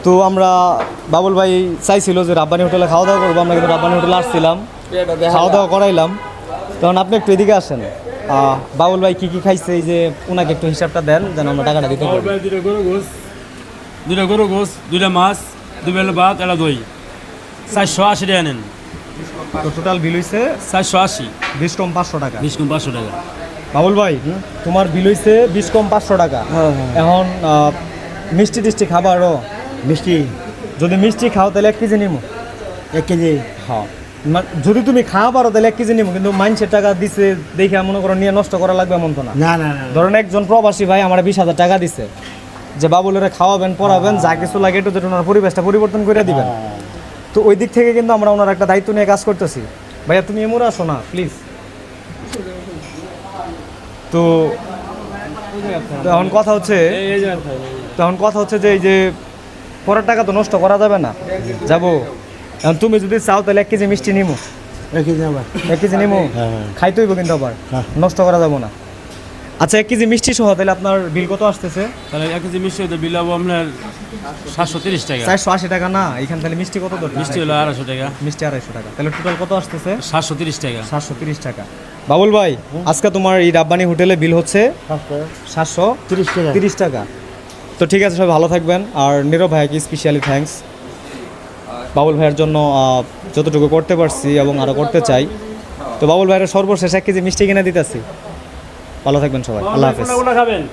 তো আমরা বাবুল ভাই চাইছিল যে রাব্বানি হোটেলে খাওয়া দাওয়া করবো, আমরা কিন্তু রাব্বানি হোটেলে আসছিলাম, খাওয়া দাওয়া করাইলাম। তখন আপনি একটু এদিকে আসেন। বাবুল ভাই কী কী খাইছে এই যে ওনাকে একটু হিসাবটা দেন যেন আমরা টাকাটা দিতে পারি। দুইটা গরু গোস, দুইটা মাছ, 2 বেলা ভাত, একটা দই, 480 টাকা নেন। তো টোটাল বিল হয়েছে 480, 20 কম 500 টাকা। 20 কম 500 টাকা। বাবুল ভাই তোমার বিল হয়েছে 20 কম 500 টাকা। এখন মিষ্টি টিষ্টি খাবারও মিষ্টি যদি মিষ্টি খাও তাহলে 1 কেজি নিমো। 1 কেজি। হ্যাঁ, যদি তুমি খাওয়া পারো তাহলে 1 কেজি নিবো, কিন্তু মানুষের টাকা দিছে দেখে মনে করো নিয়ে নষ্ট করা লাগবে এমন তো না। না না না ধরেন একজন প্রবাসী ভাই আমার 20,000 টাকা দিছে যে বাবুলেরা খাওয়াবেন পড়াবেন যা কিছু লাগে একটু যেটা ওনার পরিবেশটা পরিবর্তন করে দিবেন। তো ওই দিক থেকে কিন্তু আমরা ওনার একটা দায়িত্ব নিয়ে কাজ করতেছি। ভাইয়া তুমি এমরে আসো না প্লিজ। তো এখন কথা হচ্ছে যে এই যে পরের টাকা তো নষ্ট করা যাবে না, যাবো। এখন তুমি যদি চাও তাহলে 1 কেজি মিষ্টি নিমো। 1 কেজি আবার 1 কেজি নিমো, খাইতে হইব কিন্তু আবার নষ্ট করা যাবো না। আচ্ছা 1 কেজি মিষ্টি সহ তাহলে আপনার বিল কত আসতেছে? তাহলে 1 কেজি মিষ্টি হতে বিল হবো আপনার 730 টাকা। 480 টাকা না, এখান তাহলে মিষ্টি কত দরকার? মিষ্টি হলো 250 টাকা। মিষ্টি 250 টাকা, তাহলে টোটাল কত আসতেছে? 730 টাকা। 730 টাকা। বাবুল ভাই আজকে তোমার এই রাব্বানি হোটেলে বিল হচ্ছে 730 টাকা। তো ঠিক আছে, সবাই ভালো থাকবেন। আর নীরব ভাইকে স্পেশালি থ্যাঙ্কস, বাবুল ভাইয়ের জন্য যতটুকু করতে পারছি এবং আরও করতে চাই। তো বাবুল ভাইয়ের সর্বশেষ 1 কেজি মিষ্টি কিনে দিতেছি। ভালো থাকবেন সবাই, আল্লাহ হাফেজ। খাবেন।